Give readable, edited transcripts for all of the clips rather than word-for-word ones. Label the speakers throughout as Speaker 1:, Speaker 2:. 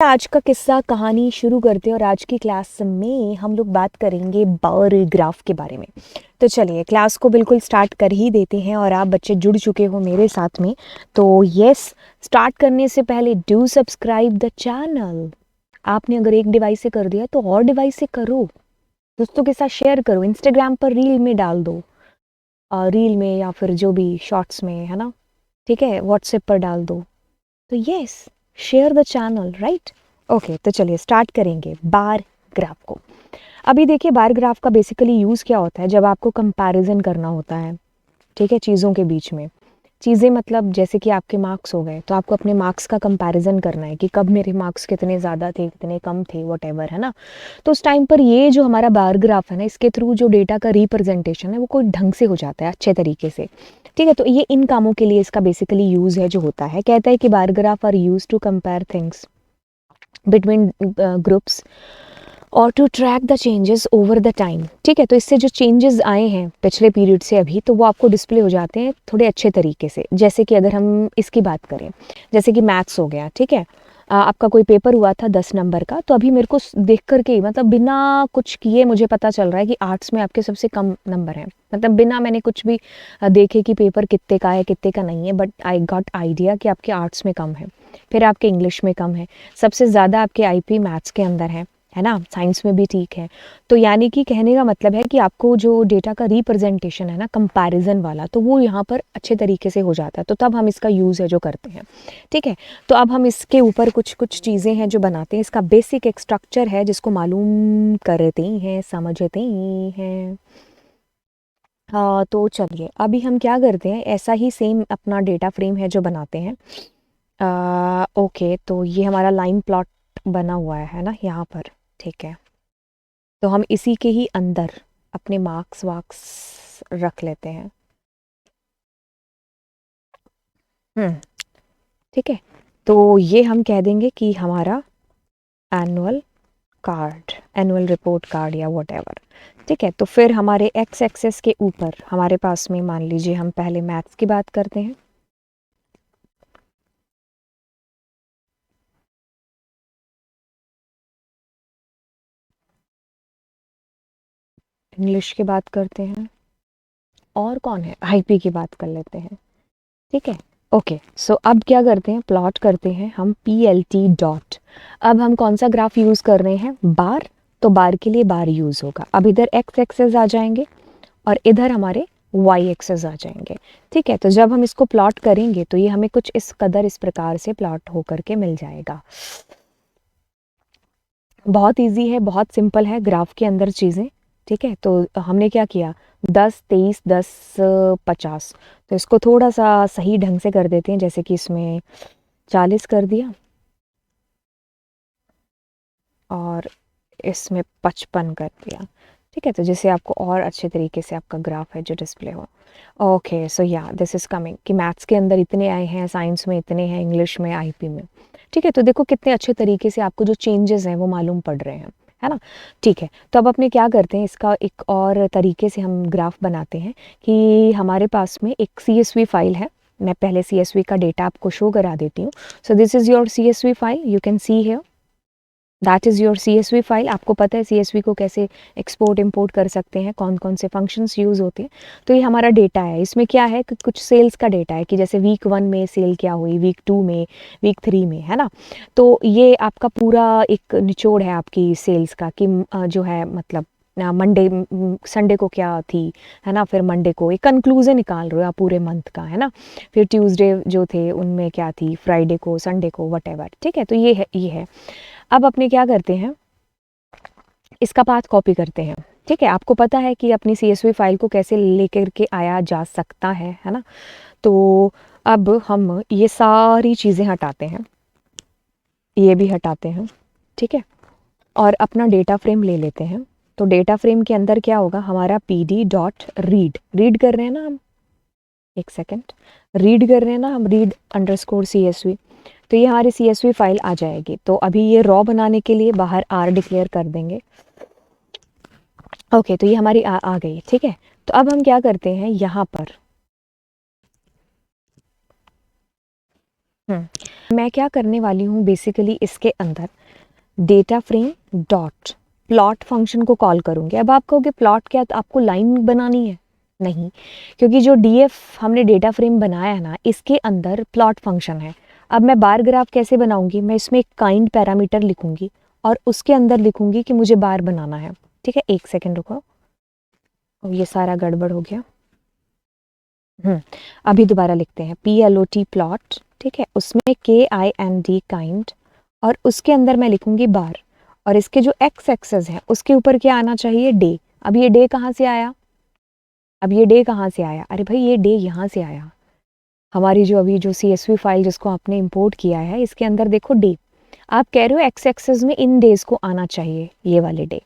Speaker 1: आज का किस्सा कहानी शुरू करते हैं और आज की क्लास में हम लोग बात करेंगे बार ग्राफ के बारे में। तो चलिए क्लास को बिल्कुल स्टार्ट कर ही देते हैं और आप बच्चे जुड़ चुके हो मेरे साथ में, तो यस, स्टार्ट करने से पहले डू सब्सक्राइब द चैनल। आपने अगर एक डिवाइस से कर दिया तो और डिवाइस से करो, दोस्तों के साथ शेयर करो, इंस्टाग्राम पर रील में डाल दो, रील में या फिर जो भी शॉर्ट्स में है ना, ठीक है, व्हाट्सएप पर डाल दो। तो yes, share the channel, right. Okay, तो चलिए स्टार्ट करेंगे बार ग्राफ को। अभी देखिए, बार ग्राफ का बेसिकली यूज़ क्या होता है, जब आपको कंपैरिजन करना होता है, ठीक है, चीज़ों के बीच में। चीज़ें मतलब जैसे कि आपके मार्क्स हो गए, तो आपको अपने मार्क्स का कंपैरिजन करना है कि कब मेरे मार्क्स कितने ज़्यादा थे, कितने कम थे, वॉटेवर, है ना। तो उस टाइम पर ये जो हमारा बार ग्राफ है ना, इसके थ्रू जो डेटा का रिप्रेजेंटेशन है वो कोई ढंग से हो जाता है, अच्छे तरीके से, ठीक है। तो ये इन कामों के लिए इसका बेसिकली यूज़ है जो होता है। कहता है कि bar graph are used to compare things between groups और to track the changes over the time, ठीक है। तो इससे जो चेंजेस आए हैं पिछले पीरियड से अभी, तो वो आपको डिस्प्ले हो जाते हैं थोड़े अच्छे तरीके से। जैसे कि अगर हम इसकी बात करें, जैसे कि मैथ्स हो गया, ठीक है, आपका कोई पेपर हुआ था 10 नंबर का, तो अभी मेरे को देख करके ही, मतलब बिना कुछ किए मुझे पता चल रहा है कि आर्ट्स में आपके सबसे कम नंबर हैं, मतलब बिना मैंने कुछ भी देखे कि पेपर कितने का है कितने का नहीं है, बट आई गॉट आइडिया कि आपके आर्ट्स में कम है, फिर आपके इंग्लिश में कम है, सबसे ज़्यादा आपके आईपी मैथ्स के अंदर है ना, साइंस में भी ठीक है। तो यानी कि कहने का मतलब है कि आपको जो डेटा का रिप्रेजेंटेशन है ना, कंपैरिजन वाला, तो वो यहाँ पर अच्छे तरीके से हो जाता है, तो तब हम इसका यूज़ है जो करते हैं, ठीक है। तो अब हम इसके ऊपर कुछ कुछ चीज़ें हैं जो बनाते हैं, इसका बेसिक एक स्ट्रक्चर है जिसको मालूम करते हैं, समझते हैं। हाँ, तो चलिए अभी हम क्या करते हैं, ऐसा ही सेम अपना डेटा फ्रेम है जो बनाते हैं। ओके, तो ये हमारा लाइन प्लॉट बना हुआ है ना यहाँ पर, ठीक है। तो हम इसी के ही अंदर अपने मार्क्स वार्क्स रख लेते हैं, ठीक है। तो ये हम कह देंगे कि हमारा annual card, annual report card या व्हाटएवर, ठीक है। तो फिर हमारे एक्स एक्सेस के ऊपर हमारे पास में, मान लीजिए हम पहले मैथ्स की बात करते हैं, इंग्लिश की बात करते हैं, और कौन है, आईपी की बात कर लेते हैं, ठीक है। ओके, सो अब क्या करते हैं, प्लॉट करते हैं हम पी एल टी डॉट। अब हम कौन सा ग्राफ यूज़ कर रहे हैं, बार, तो बार के लिए बार यूज़ होगा। अब इधर एक्स एक्सेस आ जाएंगे और इधर हमारे वाई एक्सेस आ जाएंगे, ठीक है। तो जब हम इसको प्लॉट करेंगे तो ये हमें कुछ इस कदर इस प्रकार से प्लॉट होकर के मिल जाएगा। बहुत इजी है, बहुत सिंपल है ग्राफ के अंदर चीज़ें, ठीक है। तो हमने क्या किया, 10 23 10 50, तो इसको थोड़ा सा सही ढंग से कर देते हैं, जैसे कि इसमें 40 कर दिया और इसमें 55 कर दिया, ठीक है। तो जिससे आपको और अच्छे तरीके से आपका ग्राफ है जो डिस्प्ले हो। ओके, सो या दिस इज़ कमिंग कि मैथ्स के अंदर इतने आए हैं, साइंस में इतने हैं, इंग्लिश में, आईपी में, ठीक है। तो देखो कितने अच्छे तरीके से आपको जो चेंजेस हैं वो मालूम पड़ रहे हैं, है ना, ठीक है। तो अब अपने क्या करते हैं, इसका एक और तरीके से हम ग्राफ बनाते हैं कि हमारे पास में एक CSV फाइल है। मैं पहले CSV का डेटा आपको शो करा देती हूँ। So this is your CSV file, you can see here, that is your CSV file. आपको पता है CSV को कैसे एक्सपोर्ट इंपोर्ट कर सकते हैं, कौन कौन से फंक्शंस यूज़ होते हैं। तो ये हमारा डेटा है, इसमें क्या है कि कुछ सेल्स का डेटा है कि जैसे वीक 1 में सेल क्या हुई, वीक 2 में, वीक 3 में, है ना। तो ये आपका पूरा एक निचोड़ है आपकी सेल्स का कि जो है मतलब मंडे संडे को क्या थी, है ना, फिर मंडे को एक कंक्लूजन निकाल रहे हो आप पूरे मंथ का, है ना, फिर ट्यूसडे जो थे उनमें क्या थी, फ्राइडे को, संडे को, वटेवर, ठीक है। तो ये है, ये है। अब अपने क्या करते हैं, इसका पाथ कॉपी करते हैं, ठीक है। आपको पता है कि अपनी CSV फाइल को कैसे लेकर के आया जा सकता है ना। तो अब हम ये सारी चीज़ें हटाते हैं, ये भी हटाते हैं, ठीक है, और अपना डेटा फ्रेम ले लेते हैं। तो डेटा फ्रेम के अंदर क्या होगा, हमारा PD डॉट रीड, रीड कर रहे हैं ना हम, एक सेकेंड, रीड कर रहे हैं ना हम, रीड अंडरस्कोर CSV। तो ये हमारी CSV फाइल आ जाएगी। तो अभी ये रॉ बनाने के लिए बाहर R डिक्लेयर कर देंगे। ओके, तो ये हमारी आ गई, ठीक है। तो अब हम क्या करते हैं, यहाँ पर मैं क्या करने वाली हूँ बेसिकली इसके अंदर data frame dot plot function को कॉल करूँगी। अब आप कहोगे प्लॉट क्या, तो आपको लाइन बनानी है? नहीं, क्योंकि जो डीएफ हमने डेटा फ्रेम बनाया है ना, इसके अंदर प्लॉट फंक्शन है। अब मैं बार ग्राफ कैसे बनाऊंगी? मैं इसमें एक काइंड पैरामीटर लिखूंगी और उसके अंदर लिखूंगी कि मुझे बार बनाना है। ठीक है, एक सेकेंड रुको, ये सारा गड़बड़ हो गया। अभी दोबारा लिखते हैं, PLOT प्लॉट। ठीक है, उसमें KIND काइंड, और उसके अंदर मैं लिखूंगी बार, और इसके जो एक्स एक्सेस है उसके ऊपर क्या आना चाहिए? डे। अब ये डे कहाँ से आया? अरे भाई ये डे यहाँ से आया। हमारी जो अभी जो CSV फाइल जिसको आपने इंपोर्ट किया है, इसके अंदर देखो डे। आप कह रहे हो एक्स एक्सेस में इन डेज को आना चाहिए ये वाले डे।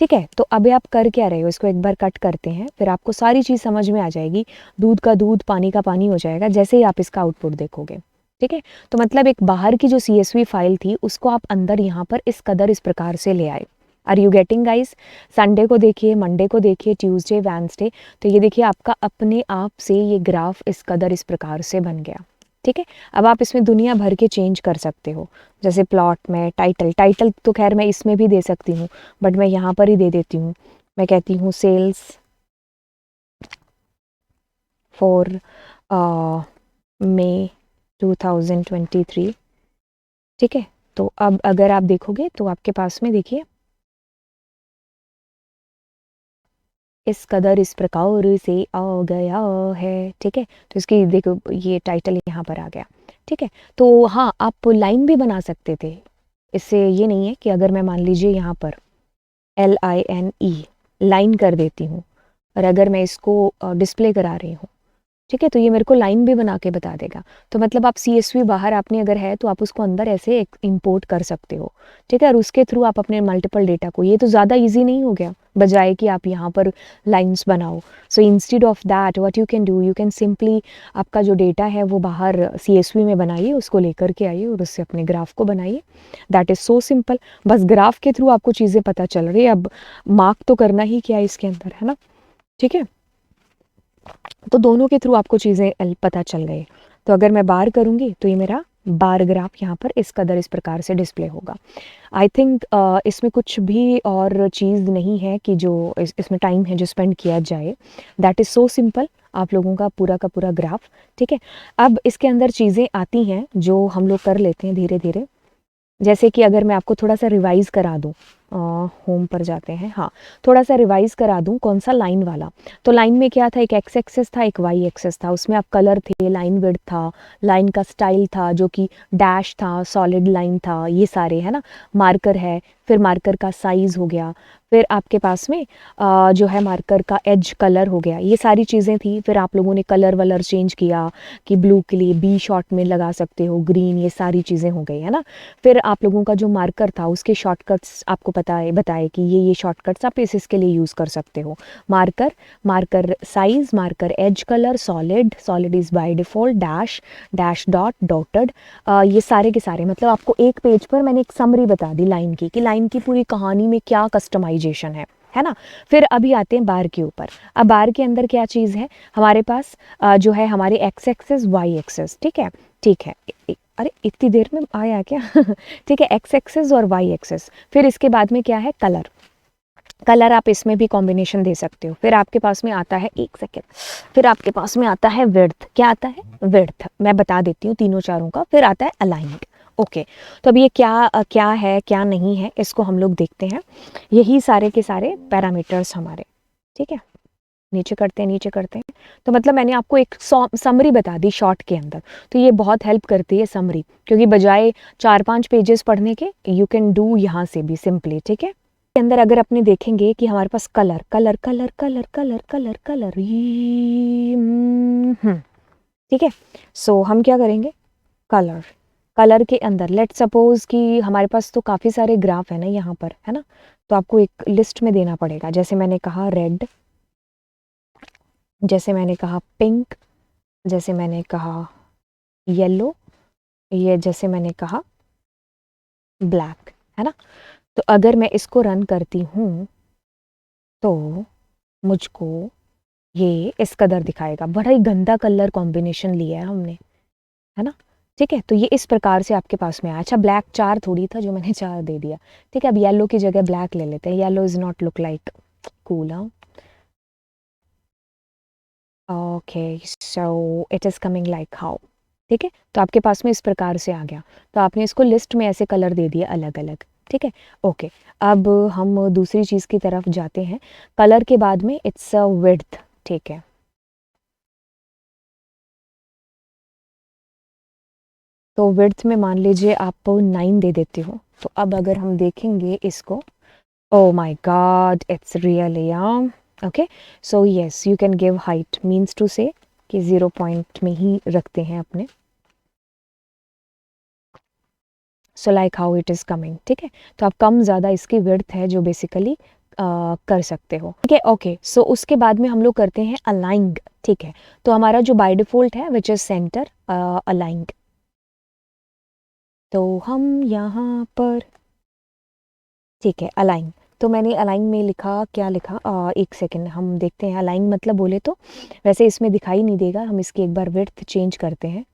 Speaker 1: ठीक है, तो अभी आप कर क्या रहे हो? इसको एक बार कट करते हैं, फिर आपको सारी चीज़ समझ में आ जाएगी। दूध का दूध, पानी का पानी हो जाएगा जैसे ही आप इसका आउटपुट देखोगे। ठीक है, तो मतलब एक बाहर की जो CSV फाइल थी उसको आप अंदर यहाँ पर इस कदर इस प्रकार से ले आए। Are you getting guys? Sunday को देखिए, मंडे को देखिए, ट्यूसडे, वेडनेसडे, तो ये देखिए आपका अपने आप से ये ग्राफ इस कदर इस प्रकार से बन गया। ठीक है, अब आप इसमें दुनिया भर के चेंज कर सकते हो, जैसे प्लॉट में टाइटल तो खैर मैं इसमें भी दे सकती हूँ, बट मैं यहाँ पर ही दे देती हूँ। मैं कहती हूँ सेल्स फॉर मई 2023। ठीक है, तो अब अगर आप देखोगे तो आपके पास में देखिए इस कदर इस प्रकार से आ गया है। ठीक है, तो इसकी देखो ये टाइटल यहाँ पर आ गया। ठीक है, तो हाँ, आप लाइन भी बना सकते थे। इससे ये नहीं है कि अगर मैं मान लीजिए यहाँ पर LINE लाइन कर देती हूँ, और अगर मैं इसको डिस्प्ले करा रही हूँ, ठीक है, तो ये मेरे को लाइन भी बना के बता देगा। तो मतलब आप CSV बाहर आपने अगर है तो आप उसको अंदर ऐसे इंपोर्ट कर सकते हो। ठीक है, और उसके थ्रू आप अपने मल्टीपल डेटा को, ये तो ज़्यादा इजी नहीं हो गया, बजाय कि आप यहाँ पर लाइंस बनाओ। So instead of that what you can do, you can simply आपका जो डेटा है वो बाहर CSV में बनाइए, उसको लेकर के आइए और उससे अपने ग्राफ को बनाइए। That is so simple. बस ग्राफ के थ्रू आपको चीज़ें पता चल रही है, अब मार्क तो करना ही क्या है इसके अंदर, है ना? ठीक है, तो दोनों के थ्रू आपको चीज़ें पता चल गई। तो अगर मैं बार करूँगी तो ये मेरा बार ग्राफ यहाँ पर इस कदर इस प्रकार से डिस्प्ले होगा। आई थिंक इसमें कुछ भी और चीज़ नहीं है कि जो इसमें टाइम है जो स्पेंड किया जाए। दैट इज़ सो सिंपल, आप लोगों का पूरा ग्राफ। ठीक है, अब इसके अंदर चीज़ें आती हैं जो हम लोग कर लेते हैं धीरे धीरे। जैसे कि अगर मैं आपको थोड़ा सा रिवाइज़ करा दूँ, होम पर जाते हैं, हाँ, थोड़ा सा रिवाइज़ करा दूँ, कौन सा? लाइन वाला। तो लाइन में क्या था? एक एक्स एक्सेस था, एक वाई एक्सेस था, उसमें आप कलर थे, लाइन विड्थ था, लाइन का स्टाइल था जो कि डैश था, सॉलिड लाइन था, ये सारे, है ना? मार्कर है, फिर मार्कर का साइज़ हो गया, फिर आपके पास में जो है मार्कर का एज कलर हो गया, ये सारी चीज़ें थी। फिर आप लोगों ने कलर वलर चेंज किया कि ब्लू के लिए B शॉर्ट में लगा सकते हो, ग्रीन, ये सारी चीज़ें हो गई, है ना? फिर आप लोगों का जो मार्कर था उसके शॉर्टकट्स आपको बताए कि ये शॉर्टकट्स आप इसके लिए यूज़ कर सकते हो। Marker size, marker as colour, solid is by default, dash dot, dotted, ये सारे के सारे, मतलब आपको एक पेज पर मैंने एक समरी बता दी लाइन की, कि लाइन की पूरी कहानी में क्या कस्टमाइजेशन है ना? फिर अभी आते हैं बार के ऊपर। अब बार के अंदर क्या चीज़ है हमारे पास? जो है हमारे एक्स एक्सेस, वाई एक्सेस। ठीक है, अरे इतनी देर में आया क्या? ठीक है, एक्स एक्सेस और वाई एक्सेस। फिर इसके बाद में क्या है? कलर आप इसमें भी कॉम्बिनेशन दे सकते हो। फिर आपके पास में आता है, एक सेकेंड, फिर आपके पास में आता है विड्थ। क्या आता है? विड्थ मैं बता देती हूँ तीनों चारों का। फिर आता है अलाइंड। ओके, तो अब ये क्या है क्या नहीं है, इसको हम लोग देखते हैं। यही सारे के सारे पैरामीटर्स हमारे। ठीक है, नीचे करते हैं। तो मतलब मैंने आपको एक समरी बता दी शॉर्ट के अंदर, तो ये बहुत हेल्प करती है समरी, क्योंकि बजाय 4-5 पेजेस पढ़ने के यू कैन डू यहाँ से भी सिंपली। ठीक है, के अंदर अगर अपने देखेंगे कि हमारे पास colour colour colour colour colour colour colour, ठीक है, सो हम क्या करेंगे? कलर के अंदर लेट सपोज कि हमारे पास तो काफ़ी सारे ग्राफ है ना यहाँ पर, है ना? तो आपको एक लिस्ट में देना पड़ेगा। जैसे मैंने कहा रेड, जैसे मैंने कहा पिंक, जैसे मैंने कहा येलो, ये जैसे मैंने कहा ब्लैक, है ना? तो अगर मैं इसको रन करती हूँ तो मुझको ये इस कदर दिखाएगा। बड़ा ही गंदा कलर कॉम्बिनेशन लिया है हमने, है ना? ठीक है, तो ये इस प्रकार से आपके पास में आया। अच्छा, ब्लैक 4 थोड़ी था जो मैंने 4 दे दिया। ठीक है, अब येलो की जगह ब्लैक ले लेते हैं। Yellow is not look like cool, हाँ। Okay, so it is coming like how. ठीक है, तो आपके पास में इस प्रकार से आ गया। तो आपने इसको लिस्ट में ऐसे कलर दे दिए अलग अलग। ठीक है, ओके। अब हम दूसरी चीज़ की तरफ जाते हैं। कलर के बाद में इट्स अ विड्थ। ठीक है, तो विड्थ में मान लीजिए आप 9 दे देते हो। तो अब अगर हम देखेंगे इसको, oh my god, it's really young. Okay, so yes, you can give height, means to say कि 0 पॉइंट में ही रखते हैं अपने। so like how it is coming। ठीक है, तो आप कम ज़्यादा इसकी विड्थ है जो बेसिकली कर सकते हो। ठीक है, ओके। सो उसके बाद में हम लोग करते हैं अलाइंग। ठीक है, तो हमारा जो बाय डिफ़ॉल्ट है विच इज़ सेंटर अलाइंग। तो हम यहाँ पर, ठीक है, अलाइन। तो मैंने अलाइन में लिखा, क्या लिखा, एक सेकेंड हम देखते हैं। अलाइन मतलब बोले तो वैसे इसमें दिखाई नहीं देगा, हम इसकी एक बार विड्थ चेंज करते हैं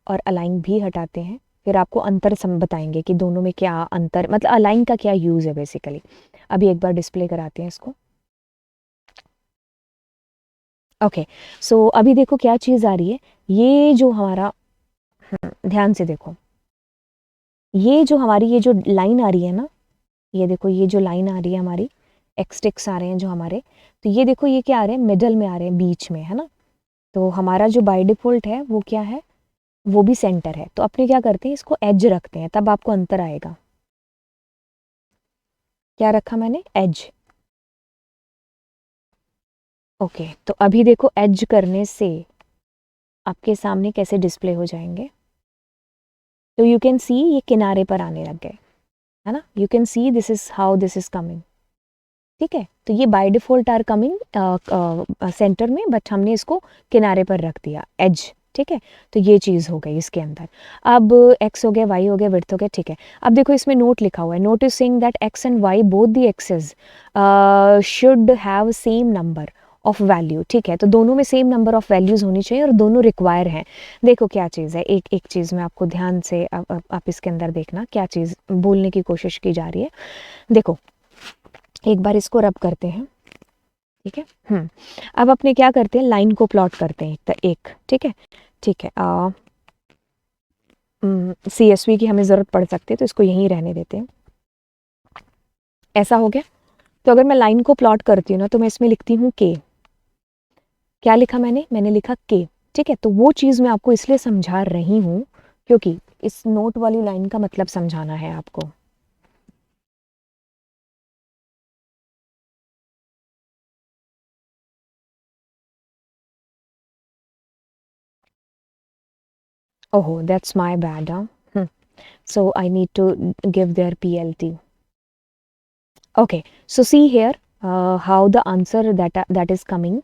Speaker 1: और अलाइन भी हटाते हैं। फिर आपको अंतर सम बताएंगे कि दोनों में क्या अंतर, मतलब अलाइन का क्या यूज़ है बेसिकली। अभी एक बार डिस्प्ले कराते हैं इसको। ओके, सो अभी देखो क्या चीज़ आ रही है। ये जो हमारा, ध्यान से देखो, ये जो हमारी ये जो लाइन आ रही है ना, ये देखो ये जो लाइन आ रही है हमारी, एक्सटिक्स आ रहे हैं जो हमारे, तो ये देखो ये क्या आ रहे हैं, मिडल में आ रहे हैं, बीच में, है ना। तो हमारा जो बाय डिफ़ॉल्ट है वो क्या है, वो भी सेंटर है। तो अपने क्या करते हैं, इसको एज रखते हैं, तब आपको अंतर आएगा। क्या रखा मैंने, एज। ओके, तो अभी देखो एज करने से आपके सामने कैसे डिस्प्ले हो जाएंगे। तो यू कैन सी ये किनारे पर आने लग गए, है ना। You can see this is how this is coming. ठीक है, तो ये by default are coming centre में, बट हमने इसको किनारे पर रख दिया, एज। ठीक है, तो ये चीज़ हो गई इसके अंदर। अब एक्स हो गया, वाई हो गया, विड्थ हो गया। ठीक है, अब देखो इसमें नोट लिखा हुआ है, note is saying that X and Y both the axes should have same number of value. ठीक है, तो दोनों में सेम नंबर ऑफ वैल्यूज़ होनी चाहिए और दोनों रिक्वायर हैं। देखो क्या चीज़ है, एक एक चीज़ में आपको ध्यान से आप इसके अंदर देखना क्या चीज़ बोलने की कोशिश की जा रही है। देखो एक बार इसको रब करते हैं। ठीक है, अब अपने क्या करते हैं, लाइन को प्लॉट करते हैं एक। ठीक है, ठीक है, CSV की हमें ज़रूरत पड़ सकती है तो इसको यहीं रहने देते हैं। ऐसा हो गया। तो अगर मैं लाइन को प्लॉट करती हूँ ना, तो मैं इसमें लिखती हूँ के। क्या लिखा मैंने, मैंने लिखा के। ठीक है, तो वो चीज़ मैं आपको इसलिए समझा रही हूँ क्योंकि इस नोट वाली लाइन का मतलब समझाना है आपको। ओहो, that's my bad. So I need to give their PLT. Okay, so see here how the answer that is coming.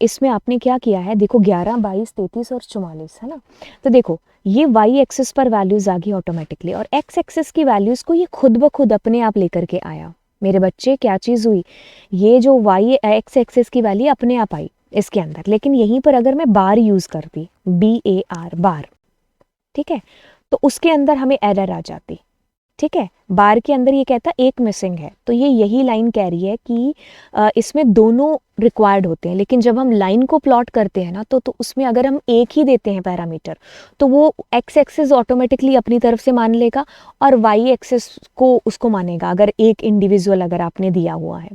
Speaker 1: इसमें आपने क्या किया है, देखो 11, 22, 33 और 44, है ना। तो देखो ये वाई एक्सिस पर वैल्यूज़ आ गई ऑटोमेटिकली, और एक्स एक्सिस की वैल्यूज़ को ये खुद ब खुद अपने आप लेकर के आया। मेरे बच्चे क्या चीज़ हुई, ये जो वाई एक्स एक्सिस की वैल्यू अपने आप आई इसके अंदर। लेकिन यहीं पर अगर मैं बार यूज़ करती, BAR बार, ठीक है, तो उसके अंदर हमें एरर आ जाती। ठीक है, बार के अंदर ये कहता एक मिसिंग है। तो ये यही लाइन कह रही है कि इसमें दोनों रिक्वायर्ड होते हैं, लेकिन जब हम लाइन को प्लॉट करते हैं ना, तो उसमें अगर हम एक ही देते हैं पैरामीटर, तो वो एक्स एक्सिस ऑटोमेटिकली अपनी तरफ से मान लेगा और वाई एक्सिस को उसको मानेगा, अगर एक इंडिविजुअल अगर आपने दिया हुआ है।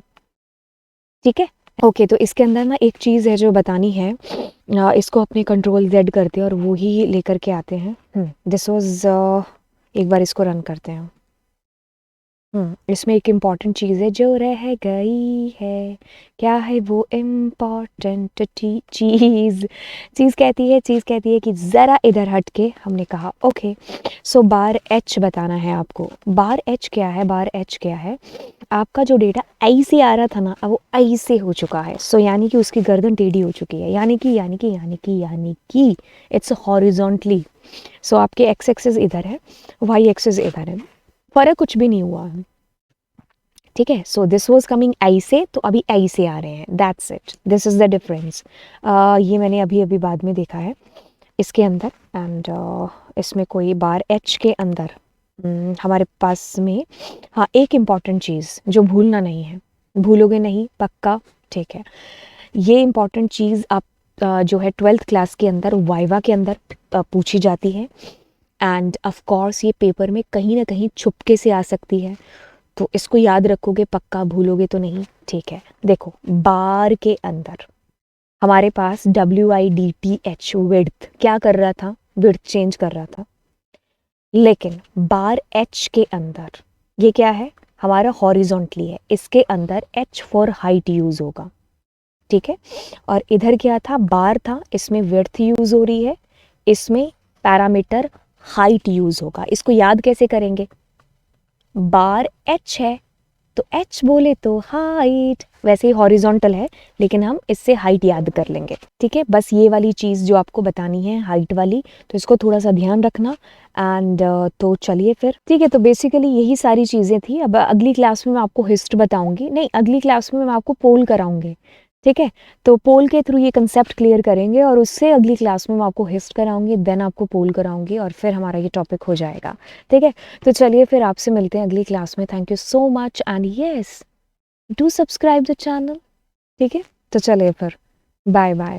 Speaker 1: ठीक है, ओके। तो इसके अंदर ना एक चीज़ है जो बतानी है, इसको अपने कंट्रोल Z करते हैं और वो ही लेकर के आते हैं। दिस वाज, एक बार इसको रन करते हैं। इसमें एक इम्पॉर्टेंट चीज़ है जो रह गई है, क्या है वो इम्पॉर्टेंट चीज़। चीज़ कहती है कि ज़रा इधर हट के, हमने कहा ओके। सो बार एच बताना है आपको। बार एच क्या है, बार एच क्या है, आपका जो डेटा आई से आ रहा था ना, अब वो आई से हो चुका है। सो यानी कि उसकी गर्दन टेढ़ी हो चुकी है, यानी कि इट्स हॉरिजॉन्टली। सो आपके एक्स एक्सिस इधर है, वाई एक्सिस इधर है, फर्क कुछ भी नहीं हुआ है। ठीक है, so this was coming I से, तो अभी आई से आ रहे हैं, that's it, this is the difference. ये मैंने अभी अभी बाद में देखा है। इसके अंदर एंड इसमें कोई बार एच के अंदर हमारे पास में हाँ एक इम्पॉर्टेंट चीज़ जो भूलना नहीं है, भूलोगे नहीं पक्का, ठीक है। ये इम्पॉर्टेंट चीज़ आप जो है 12th क्लास के अंदर वाइवा के अंदर पूछी जाती है एंड ऑफ कोर्स ये पेपर में कहीं ना कहीं छुपके से आ सकती है, तो इसको याद रखोगे पक्का, भूलोगे तो नहीं, ठीक है। देखो बार के अंदर हमारे पास WIDTH विड्थ क्या कर रहा था, विड्थ चेंज कर रहा था, लेकिन बार H के अंदर ये क्या है, हमारा हॉरिजॉन्टली है, इसके अंदर H फॉर हाइट यूज़ होगा, ठीक है। और इधर क्या था, बार था, इसमें विड्थ यूज़ हो रही है, इसमें पैरामीटर हाइट यूज़ होगा। इसको याद कैसे करेंगे, बार H है तो H बोले तो हाइट, वैसे ही हॉरिजॉन्टल है लेकिन हम इससे हाइट याद कर लेंगे, ठीक है। बस ये वाली चीज़ जो आपको बतानी है हाइट वाली, तो इसको थोड़ा सा ध्यान रखना एंड तो चलिए फिर, ठीक है। तो बेसिकली यही सारी चीज़ें थी। अब अगली क्लास में मैं आपको हिस्ट बताऊंगी, नहीं अगली क्लास में मैं आपको पोल कराऊंगी, ठीक है। तो पोल के थ्रू ये कंसेप्ट क्लियर करेंगे और उससे अगली क्लास में मैं आपको हिस्ट कराऊंगी, देन आपको पोल कराऊंगी और फिर हमारा ये टॉपिक हो जाएगा, ठीक है। तो चलिए फिर आपसे मिलते हैं अगली क्लास में। Thank you so much and yes do subscribe the channel, ठीक है। तो चलिए फिर बाय बाय।